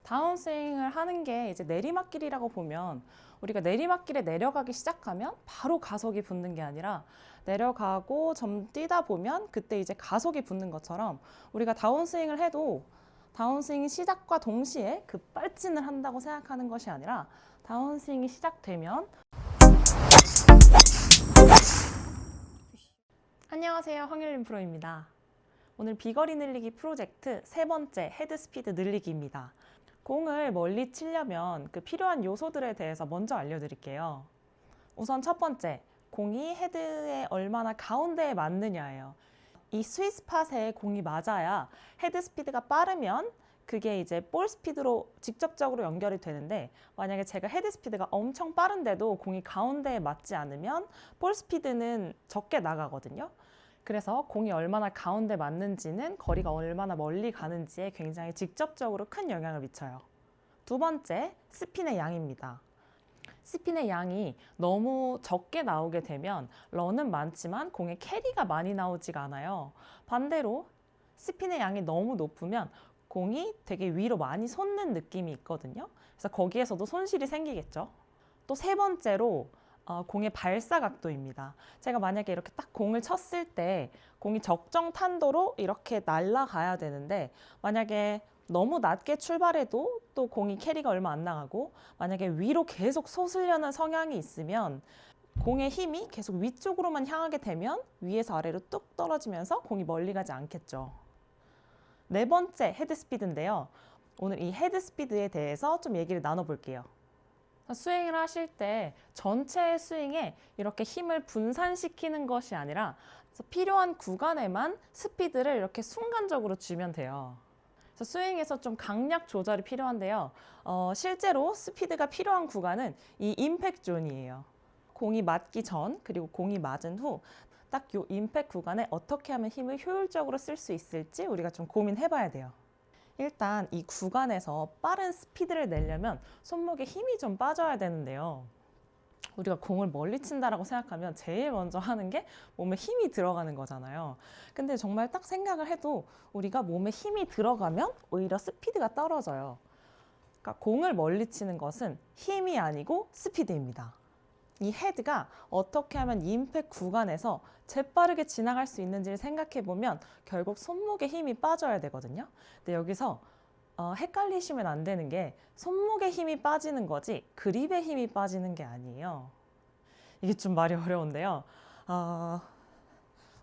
다운스윙을 하는 게 이제 내리막길이라고 보면 우리가 내리막길에 내려가기 시작하면 바로 가속이 붙는 게 아니라 내려가고 좀 뛰다 보면 그때 이제 가속이 붙는 것처럼 우리가 다운스윙을 해도 다운스윙 시작과 동시에 급발진을 한다고 생각하는 것이 아니라 다운스윙이 시작되면 안녕하세요, 황일림 프로입니다. 오늘 비거리 늘리기 프로젝트 세 번째 헤드스피드 늘리기입니다. 공을 멀리 치려면 그 필요한 요소들에 대해서 먼저 알려드릴게요. 우선 첫 번째, 공이 헤드에 얼마나 가운데에 맞느냐예요. 이 스윗스팟에 공이 맞아야 헤드스피드가 빠르면 그게 이제 볼 스피드로 직접적으로 연결이 되는데, 만약에 제가 헤드스피드가 엄청 빠른데도 공이 가운데에 맞지 않으면 볼 스피드는 적게 나가거든요. 그래서 공이 얼마나 가운데 맞는지는 거리가 얼마나 멀리 가는지에 굉장히 직접적으로 큰 영향을 미쳐요. 두 번째, 스핀의 양입니다. 스핀의 양이 너무 적게 나오게 되면 런은 많지만 공의 캐리가 많이 나오지가 않아요. 반대로 스핀의 양이 너무 높으면 공이 되게 위로 많이 솟는 느낌이 있거든요. 그래서 거기에서도 손실이 생기겠죠. 또 세 번째로 공의 발사 각도입니다. 제가 만약에 이렇게 딱 공을 쳤을 때 공이 적정 탄도로 이렇게 날아가야 되는데, 만약에 너무 낮게 출발해도 또 공이 캐리가 얼마 안 나가고, 만약에 위로 계속 솟으려는 성향이 있으면 공의 힘이 계속 위쪽으로만 향하게 되면 위에서 아래로 뚝 떨어지면서 공이 멀리 가지 않겠죠. 네 번째, 헤드스피드인데요. 오늘 이 헤드스피드에 대해서 좀 얘기를 나눠볼게요. 스윙을 하실 때 전체 스윙에 이렇게 힘을 분산시키는 것이 아니라 필요한 구간에만 스피드를 이렇게 순간적으로 주면 돼요. 그래서 스윙에서 좀 강약 조절이 필요한데요. 실제로 스피드가 필요한 구간은 이 임팩트 존이에요. 공이 맞기 전 그리고 공이 맞은 후 딱 이 임팩트 구간에 어떻게 하면 힘을 효율적으로 쓸 수 있을지 우리가 좀 고민해 봐야 돼요. 일단 이 구간에서 빠른 스피드를 내려면 손목에 힘이 좀 빠져야 되는데요. 우리가 공을 멀리 친다라고 생각하면 제일 먼저 하는 게 몸에 힘이 들어가는 거잖아요. 근데 정말 딱 생각을 해도 우리가 몸에 힘이 들어가면 오히려 스피드가 떨어져요. 그러니까 공을 멀리 치는 것은 힘이 아니고 스피드입니다. 이 헤드가 어떻게 하면 임팩트 구간에서 재빠르게 지나갈 수 있는지를 생각해 보면 결국 손목에 힘이 빠져야 되거든요. 근데 여기서 헷갈리시면 안 되는 게 손목에 힘이 빠지는 거지 그립에 힘이 빠지는 게 아니에요. 이게 좀 말이 어려운데요.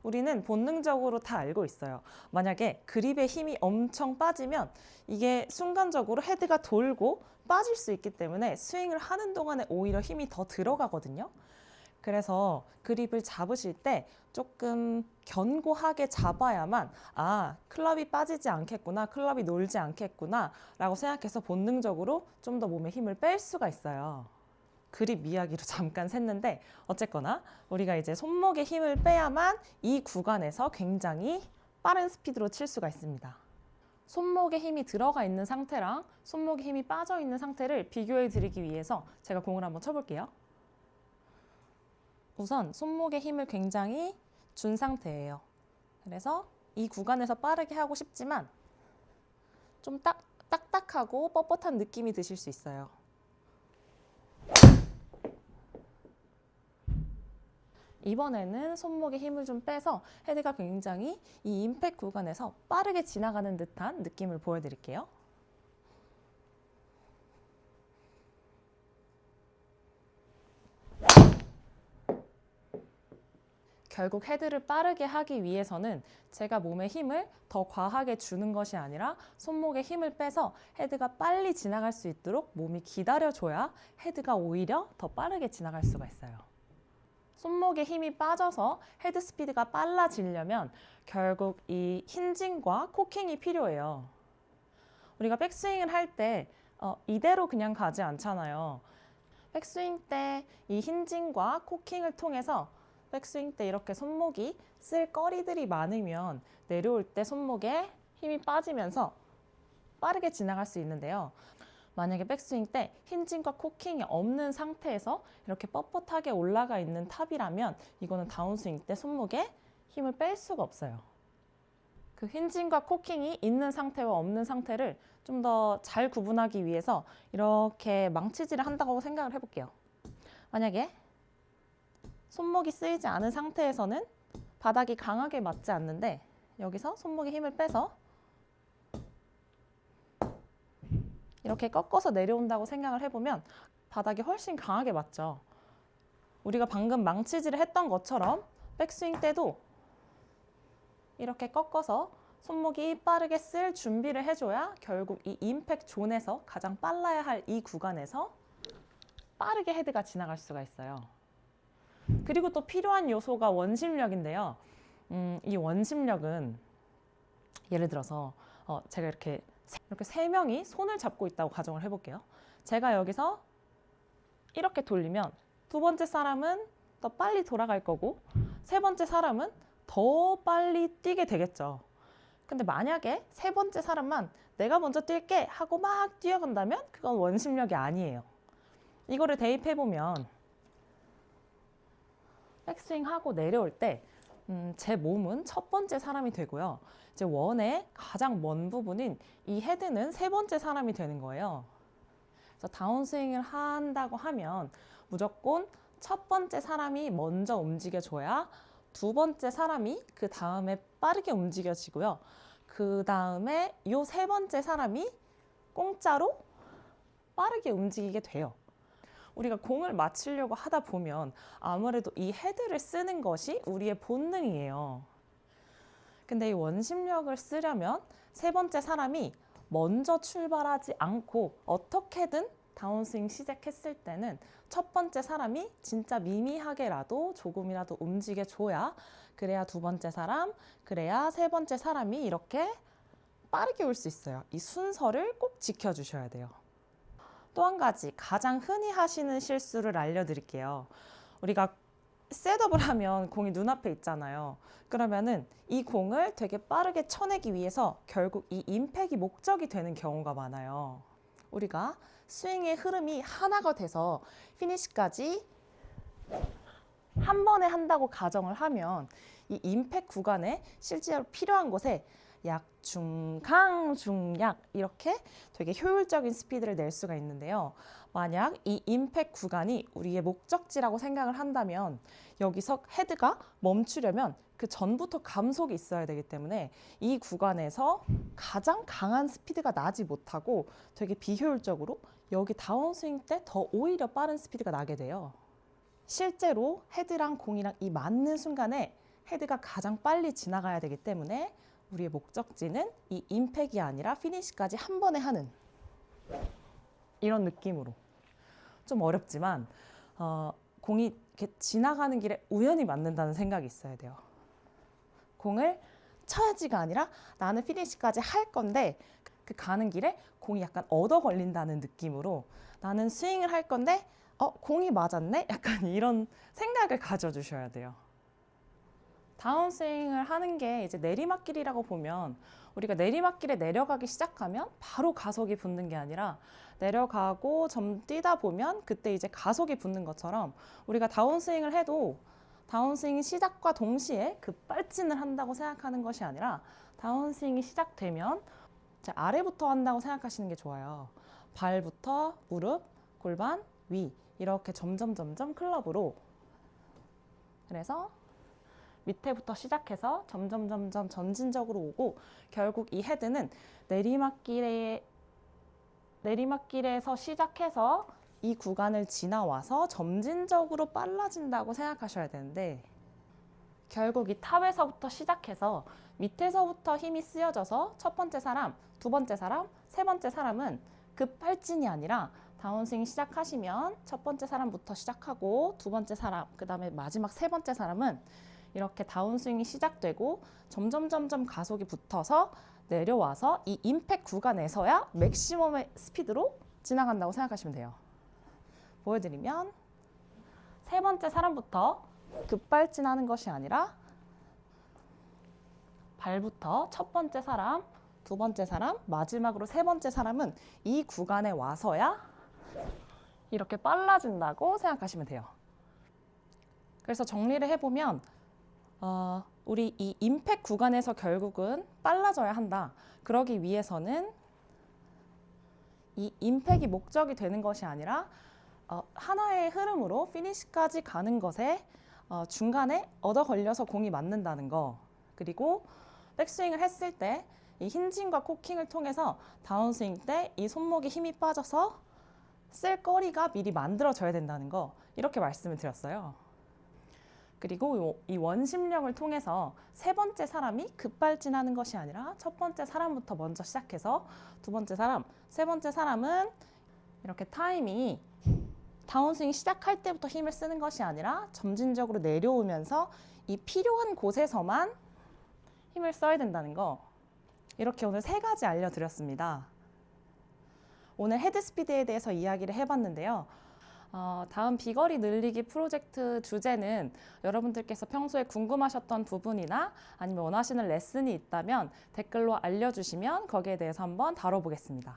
우리는 본능적으로 다 알고 있어요. 만약에 그립에 힘이 엄청 빠지면 이게 순간적으로 헤드가 돌고 빠질 수 있기 때문에 스윙을 하는 동안에 오히려 힘이 더 들어가거든요. 그래서 그립을 잡으실 때 조금 견고하게 잡아야만 클럽이 빠지지 않겠구나, 클럽이 놀지 않겠구나 라고 생각해서 본능적으로 좀 더 몸에 힘을 뺄 수가 있어요. 그립 이야기로 잠깐 샜는데 어쨌거나 우리가 이제 손목에 힘을 빼야만 이 구간에서 굉장히 빠른 스피드로 칠 수가 있습니다. 손목에 힘이 들어가 있는 상태랑 손목에 힘이 빠져 있는 상태를 비교해 드리기 위해서 제가 공을 한번 쳐볼게요. 우선 손목에 힘을 굉장히 준 상태예요. 그래서 이 구간에서 빠르게 하고 싶지만 좀 딱딱하고 뻣뻣한 느낌이 드실 수 있어요. 이번에는 손목에 힘을 좀 빼서 헤드가 굉장히 이 임팩트 구간에서 빠르게 지나가는 듯한 느낌을 보여드릴게요. 결국 헤드를 빠르게 하기 위해서는 제가 몸에 힘을 더 과하게 주는 것이 아니라 손목에 힘을 빼서 헤드가 빨리 지나갈 수 있도록 몸이 기다려줘야 헤드가 오히려 더 빠르게 지나갈 수가 있어요. 손목에 힘이 빠져서 헤드 스피드가 빨라지려면 결국 이 힌징과 코킹이 필요해요. 우리가 백스윙을 할 때 이대로 그냥 가지 않잖아요. 백스윙 때 이 힌징과 코킹을 통해서 백스윙 때 이렇게 손목이 쓸 거리들이 많으면 내려올 때 손목에 힘이 빠지면서 빠르게 지나갈 수 있는데요. 만약에 백스윙 때 힌징과 코킹이 없는 상태에서 이렇게 뻣뻣하게 올라가 있는 탑이라면 이거는 다운스윙 때 손목에 힘을 뺄 수가 없어요. 그 힌징과 코킹이 있는 상태와 없는 상태를 좀 더 잘 구분하기 위해서 이렇게 망치질을 한다고 생각을 해볼게요. 만약에 손목이 쓰이지 않은 상태에서는 바닥이 강하게 맞지 않는데 여기서 손목에 힘을 빼서 이렇게 꺾어서 내려온다고 생각을 해보면 바닥이 훨씬 강하게 맞죠. 우리가 방금 망치질을 했던 것처럼 백스윙 때도 이렇게 꺾어서 손목이 빠르게 쓸 준비를 해줘야 결국 이 임팩트 존에서 가장 빨라야 할 이 구간에서 빠르게 헤드가 지나갈 수가 있어요. 그리고 또 필요한 요소가 원심력인데요. 이 원심력은 예를 들어서 제가 이렇게 세 명이 손을 잡고 있다고 가정을 해볼게요. 제가 여기서 이렇게 돌리면 두 번째 사람은 더 빨리 돌아갈 거고 세 번째 사람은 더 빨리 뛰게 되겠죠. 근데 만약에 세 번째 사람만 내가 먼저 뛸게 하고 막 뛰어간다면 그건 원심력이 아니에요. 이거를 대입해보면 백스윙 하고 내려올 때 제 몸은 첫 번째 사람이 되고요. 이제 원의 가장 먼 부분인 이 헤드는 세 번째 사람이 되는 거예요. 그래서 다운스윙을 한다고 하면 무조건 첫 번째 사람이 먼저 움직여줘야 두 번째 사람이 그 다음에 빠르게 움직여지고요. 그 다음에 이 세 번째 사람이 공짜로 빠르게 움직이게 돼요. 우리가 공을 맞추려고 하다 보면 아무래도 이 헤드를 쓰는 것이 우리의 본능이에요. 근데 이 원심력을 쓰려면 세 번째 사람이 먼저 출발하지 않고 어떻게든 다운스윙 시작했을 때는 첫 번째 사람이 진짜 미미하게라도 조금이라도 움직여줘야 그래야 두 번째 사람, 그래야 세 번째 사람이 이렇게 빠르게 올 수 있어요. 이 순서를 꼭 지켜주셔야 돼요. 또 한 가지 가장 흔히 하시는 실수를 알려드릴게요. 우리가 셋업을 하면 공이 눈앞에 있잖아요. 그러면은 이 공을 되게 빠르게 쳐내기 위해서 결국 이 임팩이 목적이 되는 경우가 많아요. 우리가 스윙의 흐름이 하나가 돼서 피니시까지 한 번에 한다고 가정을 하면 이 임팩트 구간에 실제로 필요한 곳에 약, 중, 강, 중, 약 이렇게 되게 효율적인 스피드를 낼 수가 있는데요. 만약 이 임팩트 구간이 우리의 목적지라고 생각을 한다면 여기서 헤드가 멈추려면 그 전부터 감속이 있어야 되기 때문에 이 구간에서 가장 강한 스피드가 나지 못하고 되게 비효율적으로 여기 다운스윙 때 더 오히려 빠른 스피드가 나게 돼요. 실제로 헤드랑 공이랑 이 맞는 순간에 헤드가 가장 빨리 지나가야 되기 때문에 우리의 목적지는 이 임팩이 아니라 피니시까지 한 번에 하는 이런 느낌으로 좀 어렵지만 공이 이렇게 지나가는 길에 우연히 맞는다는 생각이 있어야 돼요. 공을 쳐야지가 아니라 나는 피니시까지 할 건데 그 가는 길에 공이 약간 얻어 걸린다는 느낌으로 나는 스윙을 할 건데 공이 맞았네? 약간 이런 생각을 가져주셔야 돼요. 다운스윙을 하는 게 이제 내리막길이라고 보면 우리가 내리막길에 내려가기 시작하면 바로 가속이 붙는 게 아니라 내려가고 좀 뛰다 보면 그때 이제 가속이 붙는 것처럼 우리가 다운스윙을 해도 다운스윙 시작과 동시에 급발진을 한다고 생각하는 것이 아니라 다운스윙이 시작되면 이제 아래부터 한다고 생각하시는 게 좋아요. 발부터 무릎, 골반, 위 이렇게 점점 클럽으로 그래서 밑에부터 시작해서 점점 전진적으로 오고 결국 이 헤드는 내리막길에서 시작해서 이 구간을 지나와서 점진적으로 빨라진다고 생각하셔야 되는데 결국 이 탑에서부터 시작해서 밑에서부터 힘이 쓰여져서 첫 번째 사람, 두 번째 사람, 세 번째 사람은 급발진이 아니라 다운스윙 시작하시면 첫 번째 사람부터 시작하고 두 번째 사람, 그 다음에 마지막 세 번째 사람은 이렇게 다운스윙이 시작되고 점점 가속이 붙어서 내려와서 이 임팩트 구간에서야 맥시멈의 스피드로 지나간다고 생각하시면 돼요. 보여드리면 세 번째 사람부터 급발진하는 것이 아니라 발부터 첫 번째 사람, 두 번째 사람, 마지막으로 세 번째 사람은 이 구간에 와서야 이렇게 빨라진다고 생각하시면 돼요. 그래서 정리를 해보면 우리 이 임팩트 구간에서 결국은 빨라져야 한다. 그러기 위해서는 이 임팩이 목적이 되는 것이 아니라 하나의 흐름으로 피니시까지 가는 것에 중간에 얻어 걸려서 공이 맞는다는 거. 그리고 백스윙을 했을 때 이 힌징과 코킹을 통해서 다운스윙 때 이 손목에 힘이 빠져서 쓸 거리가 미리 만들어져야 된다는 거. 이렇게 말씀을 드렸어요. 그리고 이 원심력을 통해서 세 번째 사람이 급발진하는 것이 아니라 첫 번째 사람부터 먼저 시작해서 두 번째 사람, 세 번째 사람은 이렇게 타이밍이 다운스윙 시작할 때부터 힘을 쓰는 것이 아니라 점진적으로 내려오면서 이 필요한 곳에서만 힘을 써야 된다는 거. 이렇게 오늘 3가지 알려드렸습니다. 오늘 헤드스피드에 대해서 이야기를 해봤는데요. 다음 비거리 늘리기 프로젝트 주제는 여러분들께서 평소에 궁금하셨던 부분이나 아니면 원하시는 레슨이 있다면 댓글로 알려주시면 거기에 대해서 한번 다뤄보겠습니다.